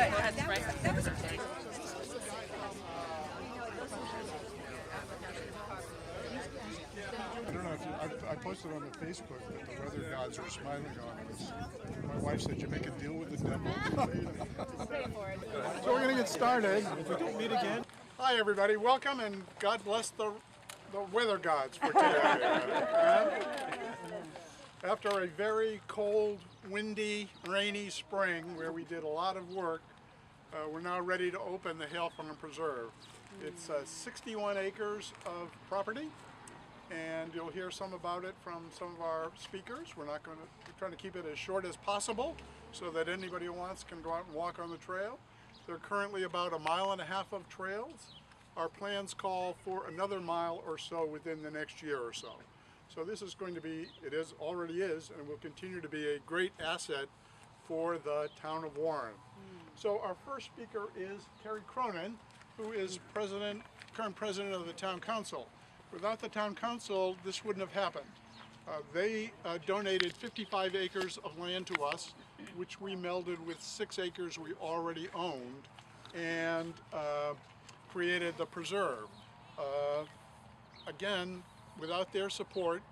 I don't know if I posted on the Facebook that the weather gods are smiling on us. My wife said, "You make a deal with the devil." So we're going to get started. If we don't meet again. Hi everybody, welcome, and God bless the weather gods for today. After a very cold, windy, rainy spring where we did a lot of work, we're now ready to open the Haile Farm Preserve. It's 61 acres of property, and you'll hear some about it from some of our speakers. We're trying to keep it as short as possible so that anybody who wants can go out and walk on the trail. There are currently about 1.5 miles of trails. Our plans call for another mile or so within the next year or so. So this is going to be, already is, and will continue to be a great asset for the town of Warren. So our first speaker is Carrie Cronin, who is current president of the town council. Without the town council, this wouldn't have happened. They donated 55 acres of land to us, which we melded with 6 acres we already owned, and created the preserve. Again, without their support,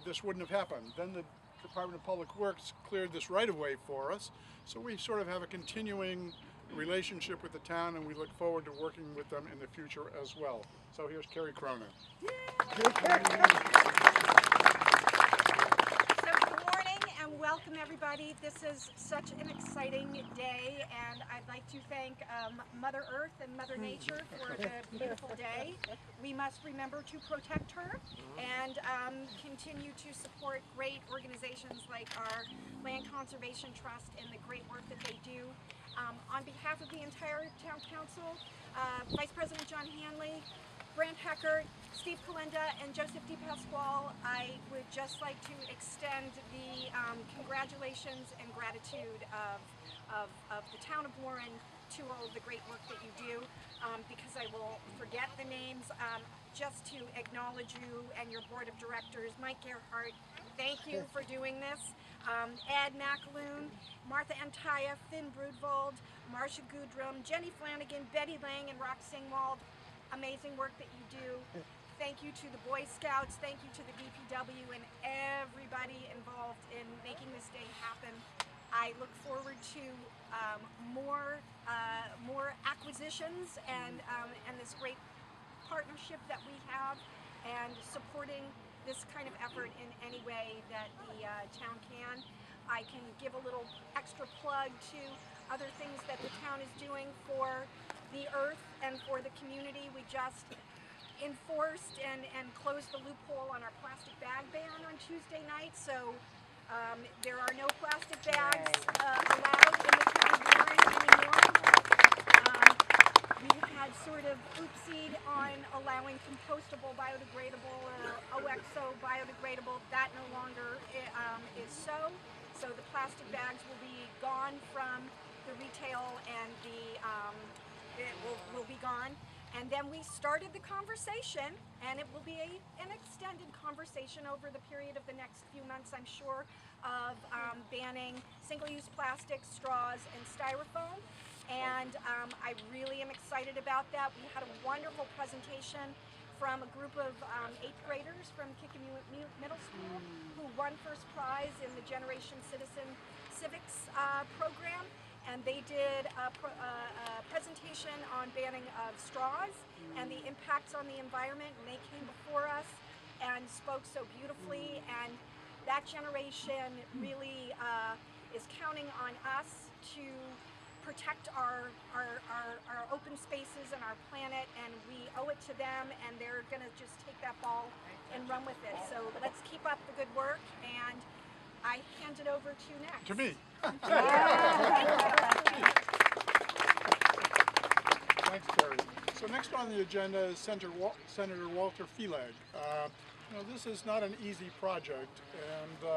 this wouldn't have happened. Then the Department of Public Works cleared this right-of-way for us, so we sort of have a continuing relationship with the town, and we look forward to working with them in the future as well. So here's Carrie Cronin. Welcome everybody. This is such an exciting day, and I'd like to thank Mother Earth and Mother Nature for the beautiful day. We must remember to protect her and continue to support great organizations like our Land Conservation Trust and the great work that they do. On behalf of the entire town council, Vice President John Hanley, Brant Hecker, Steve Kalinda, and Joseph DePasquale, I would just like to extend the congratulations and gratitude of the town of Warren to all the great work that you do. Because I will forget the names, just to acknowledge you and your board of directors. Mike Gerhardt, thank you for doing this. Ed McAloon, Martha Antaya, Finn Brudvold, Marcia Gudrum, Jenny Flanagan, Betty Lang, and Rox Singwald. Amazing work that you do. Thank you to the Boy Scouts, thank you to the DPW and everybody involved in making this day happen. I look forward to more acquisitions and this great partnership that we have, and supporting this kind of effort in any way that the town can. I can give a little extra plug to other things that the town is doing for the earth and for the community. We just enforced and closed the loophole on our plastic bag ban on Tuesday night, so there are no plastic bags allowed in the town of Warren anymore. We had sort of oopsied on allowing compostable biodegradable or OXO biodegradable. That no longer is so. So the plastic bags will be gone from the retail, and it will be gone. And then we started the conversation, and it will be an extended conversation over the period of the next few months, I'm sure, of banning single-use plastics, straws, and styrofoam. And I really am excited about that. We had a wonderful presentation from a group of 8th graders from Kickamuit Middle School who won first prize in the Generation Citizen Civics program. And they did a presentation on banning of straws and the impacts on the environment, and they came before us and spoke so beautifully. And that generation really is counting on us to protect our open spaces and our planet, and we owe it to them, and they're going to just take that ball and run with it. So let's keep up the good work, and I hand it over to you next. To me. Thanks, Terry. So next on the agenda is Senator Walter Felag. This is not an easy project, and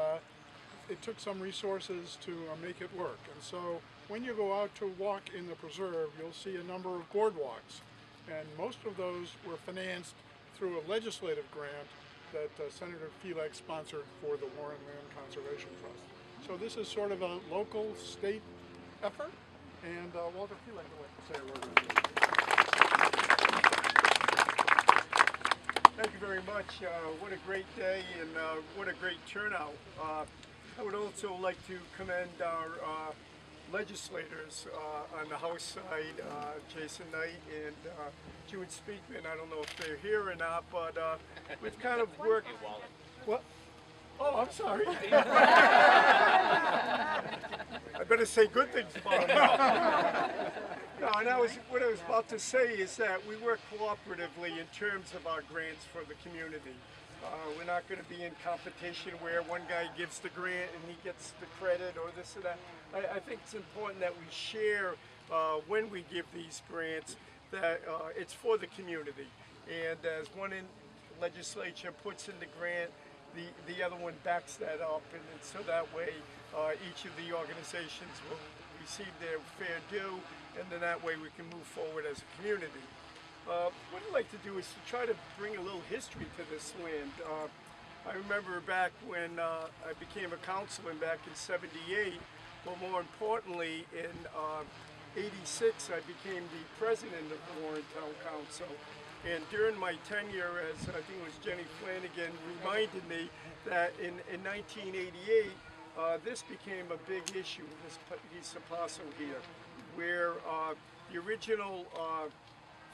it took some resources to make it work. And so when you go out to walk in the preserve, you'll see a number of boardwalks, and most of those were financed through a legislative grant that Senator Felag sponsored for the Warren Land Conservation Trust. So this is sort of a local state effort, And Walter, if you'd like to say a word or two. Thank you very much. What a great day and what a great turnout. I would also like to commend our legislators on the House side, Jason Knight and June Speakman. I don't know if they're here or not, but we've kind of worked. What? Oh, I'm sorry. I better say good things about them. No, and what I was about to say is that we work cooperatively in terms of our grants for the community. We're not going to be in competition where one guy gives the grant and he gets the credit or this or that. I think it's important that we share when we give these grants that it's for the community. And as one legislature puts in the grant, the other one backs that up, and so that way each of the organizations will receive their fair due, and then that way we can move forward as a community. What I'd like to do is to try to bring a little history to this land. I remember back when I became a councilman back in '78, but more importantly in '86 I became the president of the Warren Town Council. And during my tenure, as I think it was Jenny Flanagan reminded me, that in 1988, this became a big issue, this piece of parcel here, where the original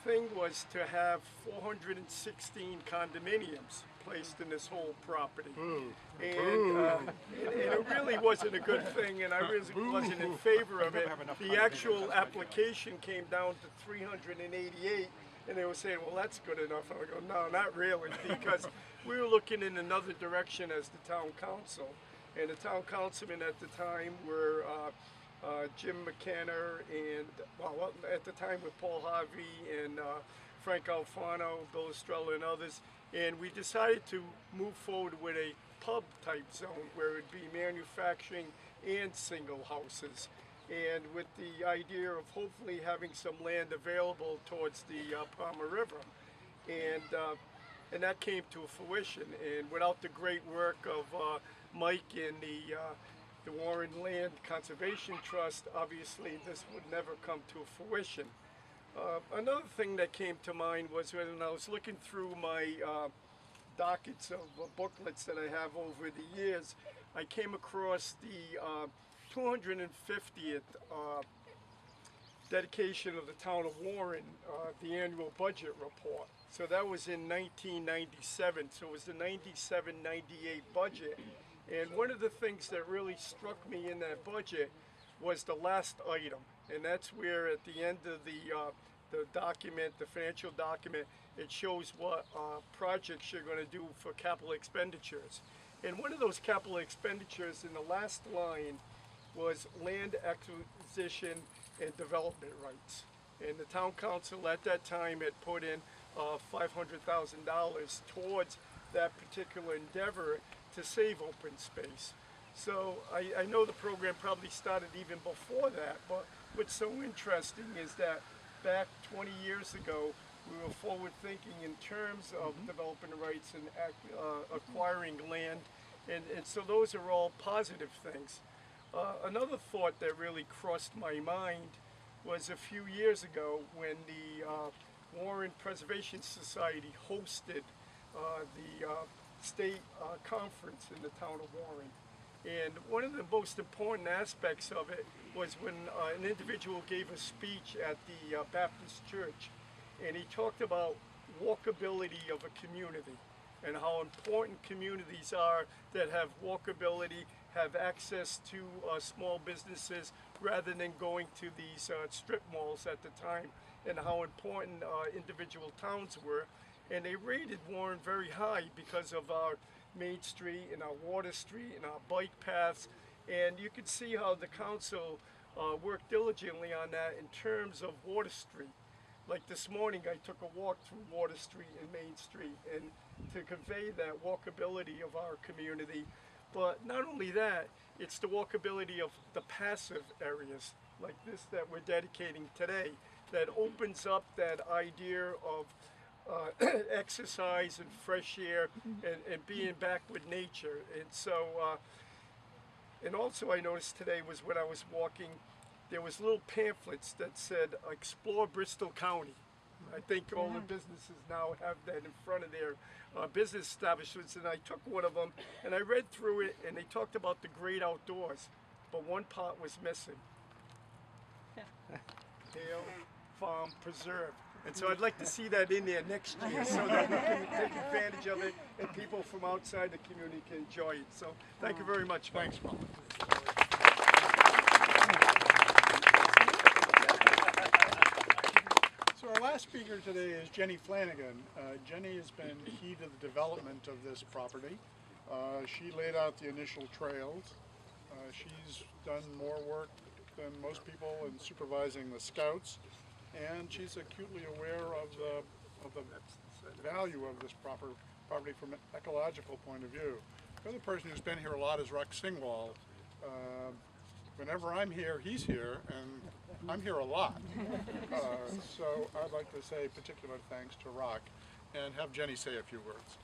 thing was to have 416 condominiums placed in this whole property. And it really wasn't a good thing, and I really wasn't in favor of it. The actual application came down to 388. And they were saying, well, that's good enough. And I go, no, not really, because we were looking in another direction as the town council. And the town councilmen at the time were Jim McKenna and, well, at the time with Paul Harvey and Frank Alfano, Bill Estrella and others. And we decided to move forward with a pub type zone where it would be manufacturing and single houses. And with the idea of hopefully having some land available towards the Palmer River. And that came to fruition. And without the great work of Mike and the Warren Land Conservation Trust, obviously this would never come to fruition. Another thing that came to mind was when I was looking through my dockets of booklets that I have over the years, I came across the 250th dedication of the town of Warren, the annual budget report. So that was in 1997, so it was the 97-98 budget. And one of the things that really struck me in that budget was the last item, and that's where at the end of the document, the financial document, it shows what projects you're going to do for capital expenditures. And one of those capital expenditures in the last line was land acquisition and development rights. And the town council at that time had put in $500,000 towards that particular endeavor to save open space. So I know the program probably started even before that, but what's so interesting is that back 20 years ago, we were forward thinking in terms of development rights and acquiring land, and so those are all positive things. Another thought that really crossed my mind was a few years ago when the Warren Preservation Society hosted the state conference in the town of Warren. And one of the most important aspects of it was when an individual gave a speech at the Baptist church, and he talked about walkability of a community and how important communities are that have walkability, have access to small businesses rather than going to these strip malls at the time, and how important individual towns were. And they rated Warren very high because of our Main Street and our Water Street and our bike paths. And you could see how the council worked diligently on that in terms of Water Street. Like this morning, I took a walk through Water Street and Main Street, and to convey that walkability of our community. But not only that, it's the walkability of the passive areas like this that we're dedicating today that opens up that idea of exercise and fresh air and being back with nature. And so, and also I noticed today was when I was walking there was little pamphlets that said "Explore Bristol County." I think all the businesses now have that in front of their business establishments, and I took one of them and I read through it, and they talked about the great outdoors, but one part was missing. Haile Farm Preserve. And so I'd like to see that in there next year so that we can take advantage of it and people from outside the community can enjoy it. So thank you very much. Thanks, Paul. So our last speaker today is Jenny Flanagan. Jenny has been key to the development of this property. She laid out the initial trails. She's done more work than most people in supervising the scouts, and she's acutely aware of the value of this property from an ecological point of view. The other person who's been here a lot is Ruck Singwall. Whenever I'm here, he's here, and I'm here a lot. So I'd like to say particular thanks to Rock and have Jenny say a few words.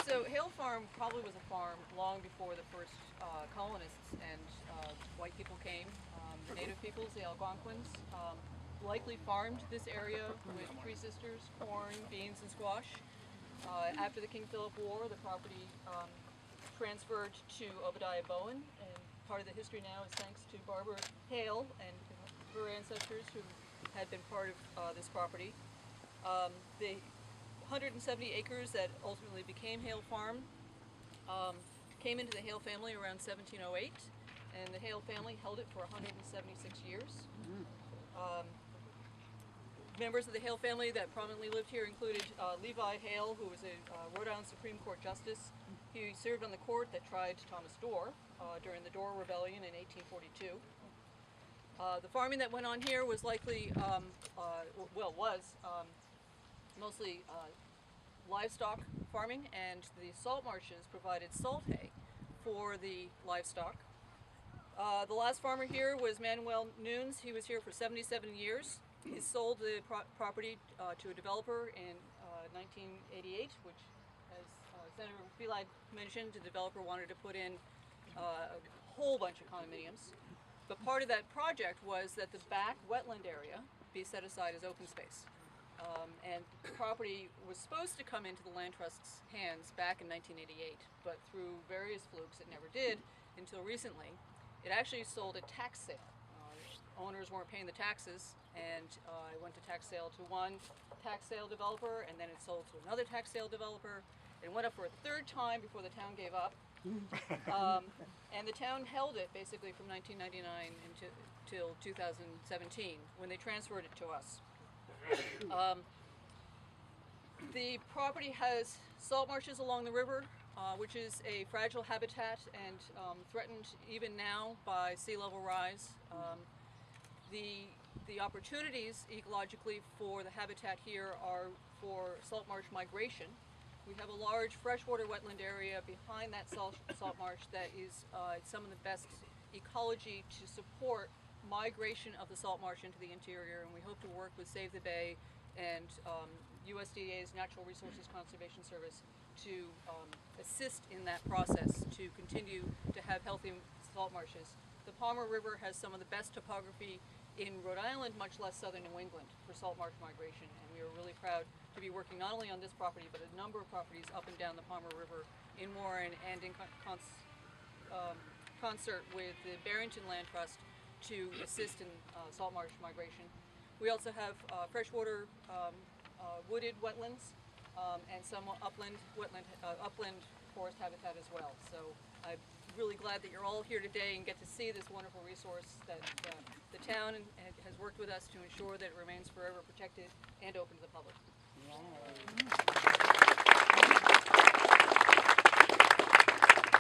So Haile Farm probably was a farm long before the first colonists and white people came. The native peoples, the Algonquins, likely farmed this area with Three Sisters, corn, beans, and squash. After the King Philip War, the property transferred to Obadiah Bowen, and part of the history now is thanks to Barbara Haile and her ancestors who had been part of this property. The 170 acres that ultimately became Haile Farm came into the Haile family around 1708, and the Haile family held it for 176 years. Members of the Haile family that prominently lived here included Levi Haile, who was a Rhode Island Supreme Court Justice. He served on the court that tried Thomas Dorr during the Dorr Rebellion in 1842. The farming that went on here was likely, mostly livestock farming, and the salt marshes provided salt hay for the livestock. The last farmer here was Manuel Nunes. He was here for 77 years. He sold the property to a developer in 1988, which, as Senator Feli mentioned, the developer wanted to put in a whole bunch of condominiums. But part of that project was that the back wetland area be set aside as open space. And the property was supposed to come into the Land Trust's hands back in 1988, but through various flukes it never did until recently. It actually sold at tax sale. Owners weren't paying the taxes, and it went to tax sale to one tax sale developer, and then it sold to another tax sale developer. It went up for a third time before the town gave up. And the town held it basically from 1999 until 2017, when they transferred it to us. The property has salt marshes along the river, which is a fragile habitat and threatened even now by sea level rise. The opportunities ecologically for the habitat here are for salt marsh migration. We have a large freshwater wetland area behind that salt marsh that is some of the best ecology to support migration of the salt marsh into the interior, and we hope to work with Save the Bay and USDA's Natural Resources Conservation Service to assist in that process to continue to have healthy salt marshes. The Palmer River has some of the best topography in Rhode Island, much less southern New England, for salt marsh migration, and we are really proud to be working not only on this property but a number of properties up and down the Palmer River in Warren and in concert with the Barrington Land Trust to assist in salt marsh migration. We also have freshwater wooded wetlands and some upland forest habitat as well. So I'm really glad that you're all here today and get to see this wonderful resource that the town has worked with us to ensure that it remains forever protected and open to the public.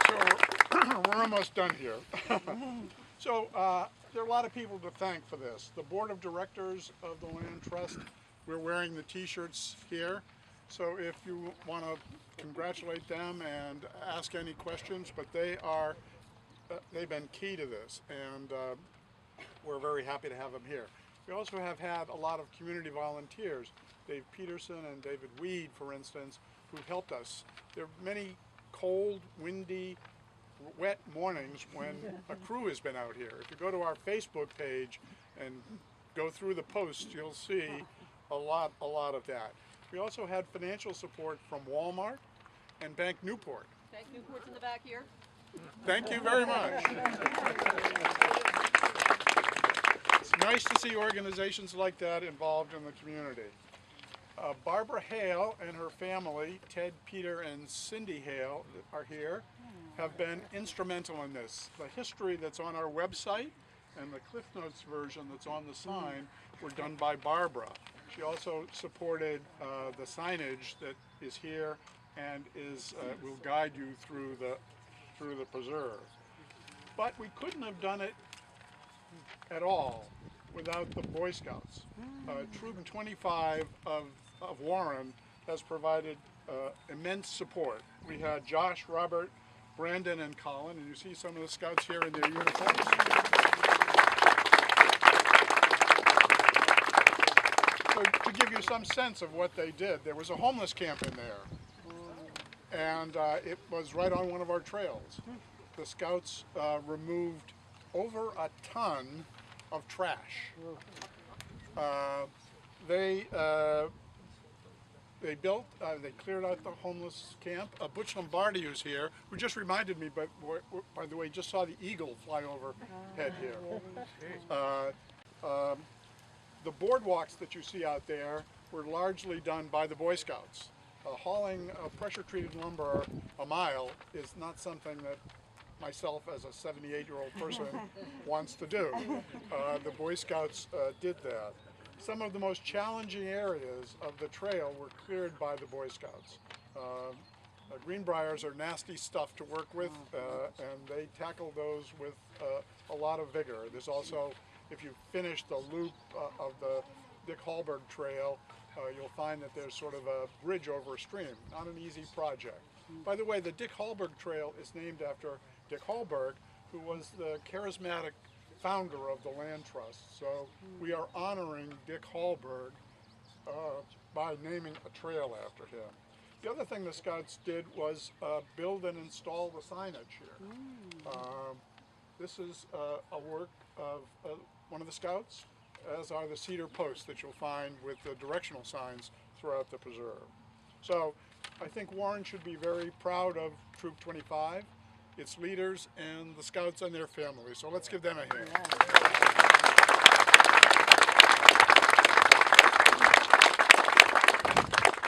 So we're almost done here. So there are a lot of people to thank for this. The board of directors of the Land Trust, we're wearing the t-shirts here. So if you want to congratulate them and ask any questions, but they've been key to this, and we're very happy to have them here. We also have had a lot of community volunteers, Dave Peterson and David Weed, for instance, who helped us. There are many cold, windy, wet mornings when a crew has been out here. If you go to our Facebook page and go through the posts, you'll see a lot of that. We also had financial support from Walmart and Bank Newport. Bank Newport's in the back here. Thank you very much. It's nice to see organizations like that involved in the community. Barbara Haile and her family, Ted, Peter, and Cindy Haile, are here, have been instrumental in this. The history that's on our website and the Cliff Notes version that's on the sign were done by Barbara. She also supported the signage that is here and will guide you through the preserve. But we couldn't have done it at all without the Boy Scouts. Troop 25 of Warren has provided immense support. We had Josh, Robert, Brandon, and Colin, and you see some of the Scouts here in their uniforms. So to give you some sense of what they did, there was a homeless camp in there, and it was right on one of our trails. The Scouts removed over a ton of trash. They cleared out the homeless camp. Butch Lombardi, who's here, who just reminded me, but by the way, just saw the eagle fly overhead here. The boardwalks that you see out there were largely done by the Boy Scouts. Hauling pressure-treated lumber a mile is not something that myself as a 78-year-old person wants to do. The Boy Scouts did that. Some of the most challenging areas of the trail were cleared by the Boy Scouts. Greenbriers are nasty stuff to work with, and they tackle those with a lot of vigor. There's also, if you finish the loop of the Dick Hallberg Trail, you'll find that there's sort of a bridge over a stream. Not an easy project. By the way, the Dick Hallberg Trail is named after Dick Hallberg, who was the charismatic founder of the Land Trust. So we are honoring Dick Hallberg by naming a trail after him. The other thing the Scouts did was build and install the signage here. This is a work of one of the Scouts, as are the cedar posts that you'll find with the directional signs throughout the preserve. So I think Warren should be very proud of Troop 25, its leaders, and the Scouts and their families. So let's give them a hand.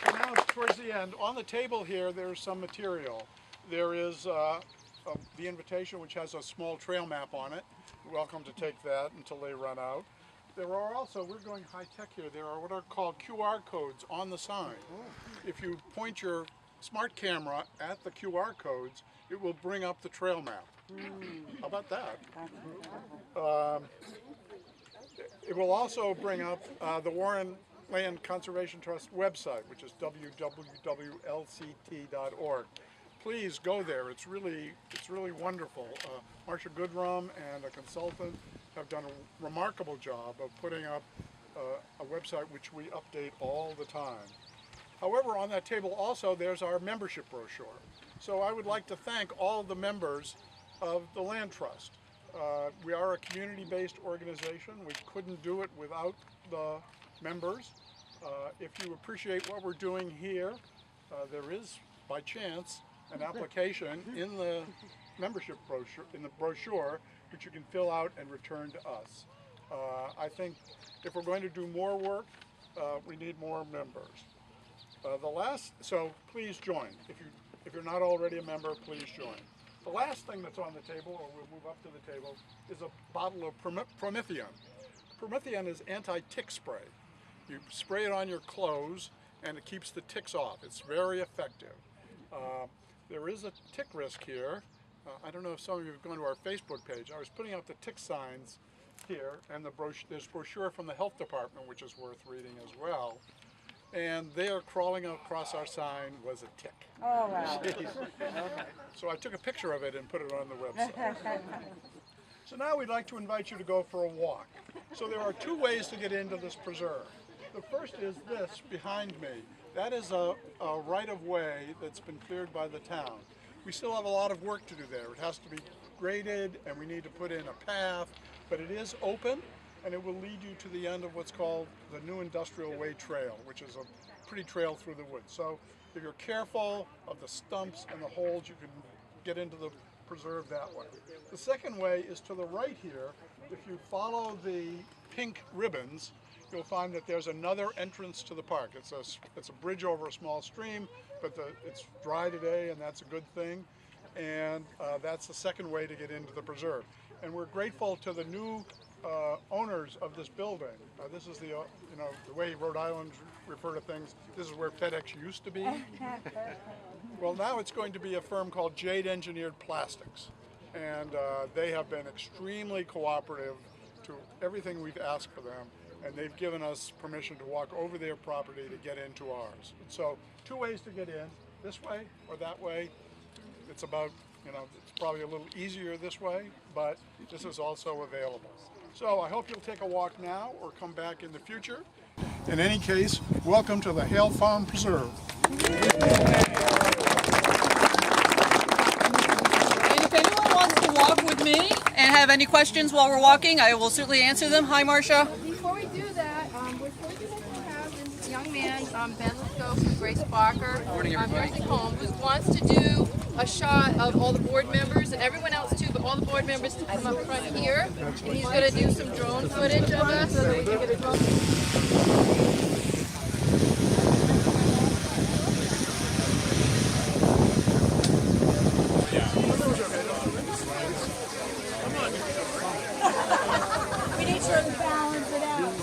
So now towards the end, on the table here, there's some material. There is the invitation, which has a small trail map on it. You're welcome to take that until they run out. There are also, we're going high-tech here, there are what are called QR codes on the sign. If you point your smart camera at the QR codes, it will bring up the trail map. How about that? It will also bring up the Warren Land Conservation Trust website, which is www.lct.org. Please go there. It's really wonderful. Marcia Goodrum and a consultant have done a remarkable job of putting up a website which we update all the time. However, on that table also there's our membership brochure. So I would like to thank all of the members of the Land Trust. We are a community-based organization. We couldn't do it without the members. If you appreciate what we're doing here, there is, by chance, an application in the membership brochure, which you can fill out and return to us. I think if we're going to do more work, we need more members. So please join. If you're not already a member, please join. The last thing that's on the table, or we'll move up to the table, is a bottle of Promethean. Promethean is anti-tick spray. You spray it on your clothes and it keeps the ticks off. It's very effective. There is a tick risk here. I don't know if some of you have gone to our Facebook page. I was putting out the tick signs here, and there's brochure from the health department, which is worth reading as well. And there, crawling across our sign, was a tick. Oh, wow. So I took a picture of it and put it on the website. So now we'd like to invite you to go for a walk. So there are two ways to get into this preserve. The first is this behind me. That is a right-of-way that's been cleared by the town. we still have a lot of work to do there. It has to be graded, and we need to put in a path, but it is open, and it will lead you to the end of what's called the New Industrial Way Trail, which is a pretty trail through the woods. So if you're careful of the stumps and the holes, you can get into the preserve that way. The second way is to the right here. If you follow the pink ribbons, you'll find that there's another entrance to the park. It's a bridge over a small stream, but it's dry today, and that's a good thing. And that's the second way to get into the preserve. And we're grateful to the new owners of this building. This is the way Rhode Island refer to things. This is where FedEx used to be. Well, now it's going to be a firm called Jade Engineered Plastics, and they have been extremely cooperative to everything we've asked for them, and they've given us permission to walk over their property to get into ours. So 2 ways to get in, this way or that way. It's about, it's probably a little easier this way, but this is also available. So I hope you'll take a walk now or come back in the future. In any case, welcome to the Haile Farm Preserve. And if anyone wants to walk with me and have any questions while we're walking, I will certainly answer them. Hi, Marcia. Before we do that, we're fortunate to have this young man, Ben Lisco from Grace Barker, nursing home, who wants to do a shot of all the board members and everyone else too, but all the board members to come up front here. And he's going to do some drone footage of us so that we can get a drone. We need to balance it out.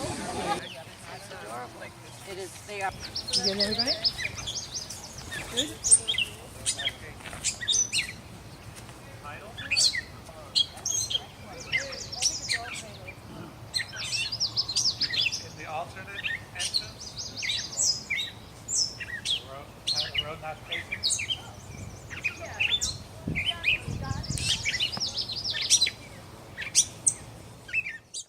It is, they are. You get everybody?